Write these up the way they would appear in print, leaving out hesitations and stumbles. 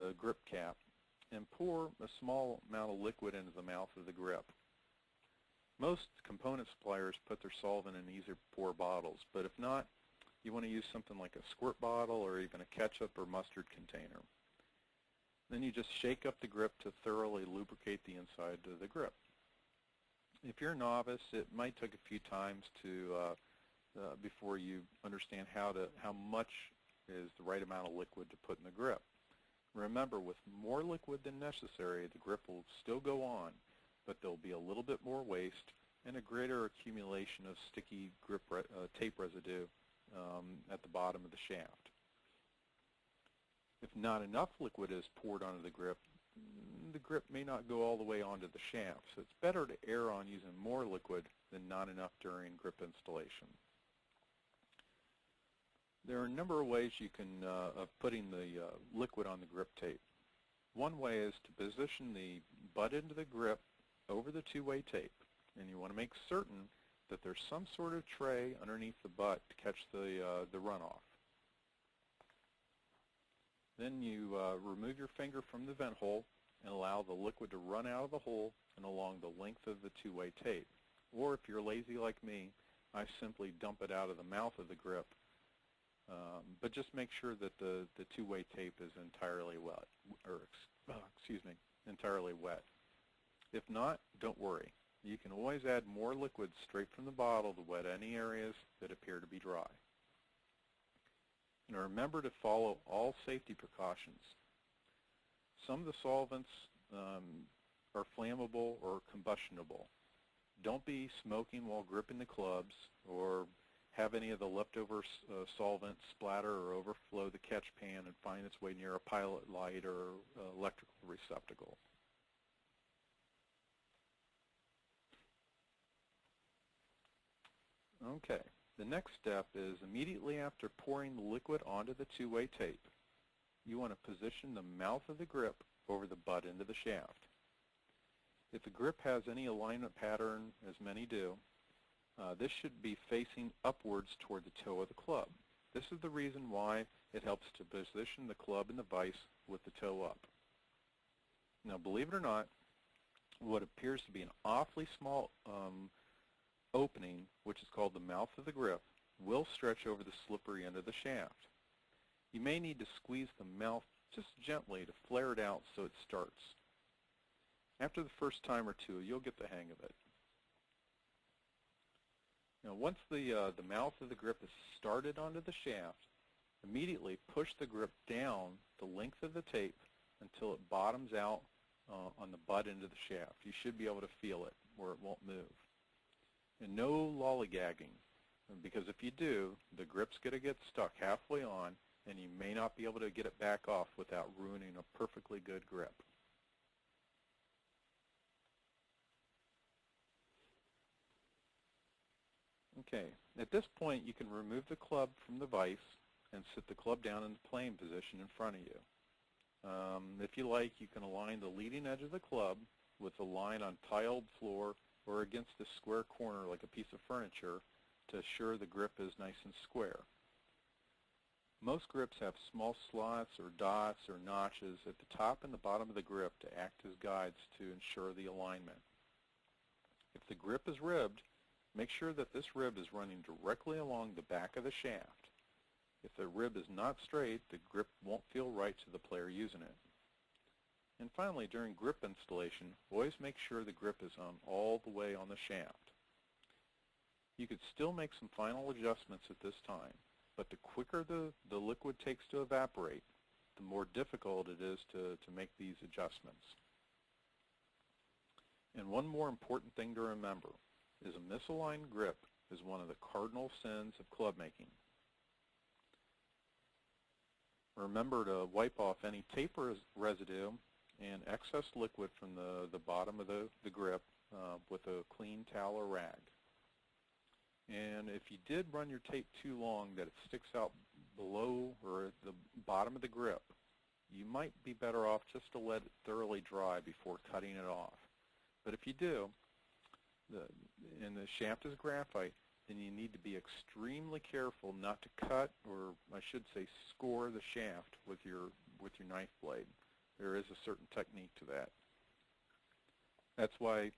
a grip cap and pour a small amount of liquid into the mouth of the grip. Most component suppliers put their solvent in easy-to-pour bottles, but if not, you want to use something like a squirt bottle or even a ketchup or mustard container. Then you just shake up the grip to thoroughly lubricate the inside of the grip. If you're a novice, it might take a few times before you understand how much is the right amount of liquid to put in the grip. Remember, with more liquid than necessary, the grip will still go on, but there'll be a little bit more waste and a greater accumulation of sticky grip tape residue at the bottom of the shaft. If not enough liquid is poured onto the grip may not go all the way onto the shaft, so it's better to err on using more liquid than not enough during grip installation. There are a number of ways you can of putting the liquid on the grip tape. One way is to position the butt end of the grip over the two-way tape, and you want to make certain that there's some sort of tray underneath the butt to catch the runoff. Then you remove your finger from the vent hole and allow the liquid to run out of the hole and along the length of the two-way tape. Or if you're lazy like me, I simply dump it out of the mouth of the grip. But just make sure that the two-way tape is entirely wet, entirely wet. If not, don't worry. You can always add more liquid straight from the bottle to wet any areas that appear to be dry. And remember to follow all safety precautions. Some of the solvents are flammable or combustionable. Don't be smoking while gripping the clubs or have any of the leftover solvent splatter or overflow the catch pan and find its way near a pilot light or electrical receptacle. Okay, the next step is immediately after pouring the liquid onto the two-way tape, you want to position the mouth of the grip over the butt end of the shaft. If the grip has any alignment pattern, as many do, this should be facing upwards toward the toe of the club. This is the reason why it helps to position the club in the vise with the toe up. Now, believe it or not, what appears to be an awfully small opening, which is called the mouth of the grip, will stretch over the slippery end of the shaft. You may need to squeeze the mouth just gently to flare it out so it starts. After the first time or two, you'll get the hang of it. Now, once the mouth of the grip is started onto the shaft, immediately push the grip down the length of the tape until it bottoms out on the butt end of the shaft. You should be able to feel it where it won't move. And no lollygagging, because if you do, the grip's going to get stuck halfway on, and you may not be able to get it back off without ruining a perfectly good grip. Okay, at this point you can remove the club from the vise and sit the club down in the playing position in front of you. If you like, you can align the leading edge of the club with a line on tiled floor or against a square corner like a piece of furniture to assure the grip is nice and square. Most grips have small slots or dots or notches at the top and the bottom of the grip to act as guides to ensure the alignment. If the grip is ribbed, make sure that this rib is running directly along the back of the shaft. If the rib is not straight, the grip won't feel right to the player using it. And finally, during grip installation, always make sure the grip is on all the way on the shaft. You could still make some final adjustments at this time, but the quicker the liquid takes to evaporate, the more difficult it is to make these adjustments. And one more important thing to remember is a misaligned grip is one of the cardinal sins of club making. Remember to wipe off any tape residue and excess liquid from the bottom of the grip with a clean towel or rag. And if you did run your tape too long that it sticks out below or at the bottom of the grip, you might be better off just to let it thoroughly dry before cutting it off. But if you do, and the shaft is graphite, then you need to be extremely careful not to cut, or I should say score, the shaft with your knife blade. There is a certain technique to that. That's why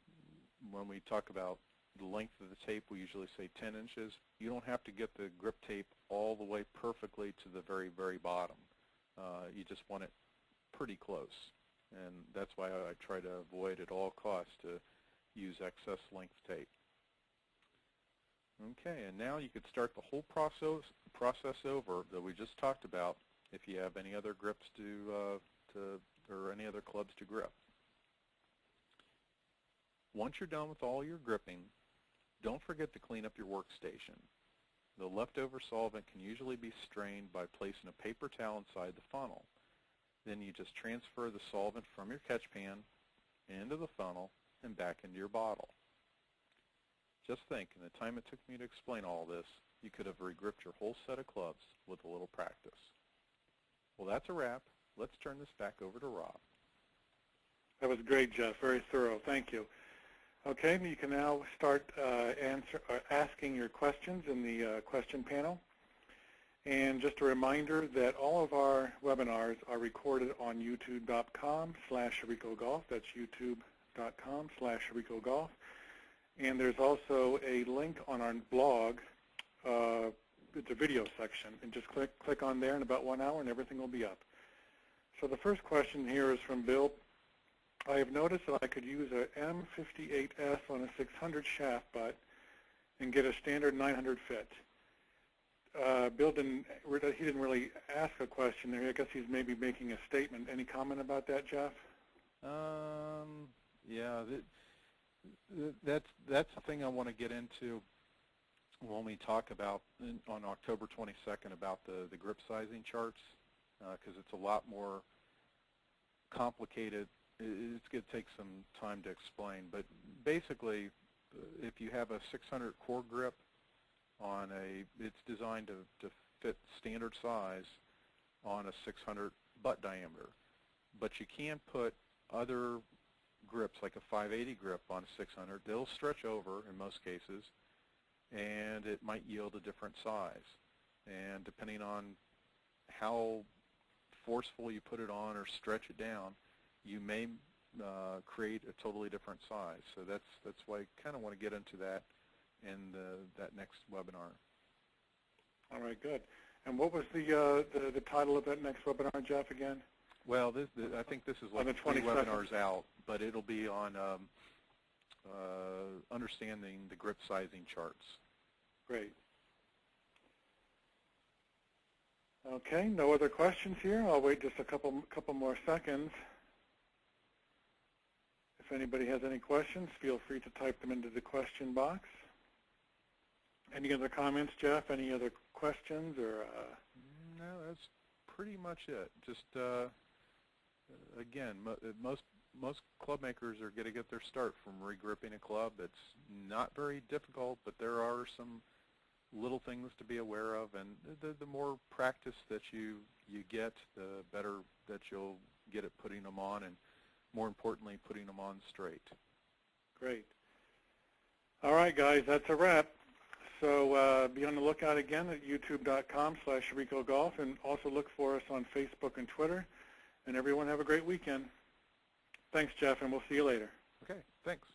when we talk about the length of the tape, we usually say 10 inches. You don't have to get the grip tape all the way perfectly to the very, very bottom. You just want it pretty close. And that's why I try to avoid at all costs to use excess length tape. Okay, and now you could start the whole process over that we just talked about if you have any other grips or any other clubs to grip. Once you're done with all your gripping, don't forget to clean up your workstation. The leftover solvent can usually be strained by placing a paper towel inside the funnel. Then you just transfer the solvent from your catch pan into the funnel and back into your bottle. Just think, in the time it took me to explain all this, you could have regripped your whole set of clubs with a little practice. Well, that's a wrap. Let's turn this back over to Rob. That was great, Jeff. Very thorough. Thank you. Okay, you can now start asking your questions in the question panel. And just a reminder that all of our webinars are recorded on youtube.com/HirekosGolf. That's youtube.com/HirekosGolf. And there's also a link on our blog. It's a video section. And just click on there in about 1 hour and everything will be up. So the first question here is from Bill. I have noticed that I could use a M58S on a 600 shaft butt and get a standard 900 fit. Bill didn't really ask a question there. I guess he's maybe making a statement. Any comment about that, Jeff? Yeah, that's the thing I want to get into when we talk about on October 22nd about the grip sizing charts, because it's a lot more complicated. It's going to take some time to explain, but basically, if you have a 600 core grip on it's designed to fit standard size on a 600 butt diameter, but you can put other grips like a 580 grip on a 600. They'll stretch over in most cases, and it might yield a different size. And depending on how forceful you put it on or stretch it down, you may create a totally different size. So that's why I kind of want to get into that in that next webinar. All right, good. And what was the title of that next webinar, Jeff, again? Well, I think this is like 3 webinars out, but it'll be on understanding the grip sizing charts. Great. Okay, no other questions here. I'll wait just a couple more seconds. If anybody has any questions, feel free to type them into the question box. Any other comments, Jeff? Any other questions? Or No, that's pretty much it. Just again, most club makers are going to get their start from regripping a club. It's not very difficult, but there are some little things to be aware of, and the more practice that you get, the better that you'll get at putting them on, and more importantly, putting them on straight. Great. All right, guys, that's a wrap. So be on the lookout again at youtube.com/HirekosGolf, and also look for us on Facebook and Twitter. And everyone have a great weekend. Thanks, Jeff, and we'll see you later. Okay, thanks.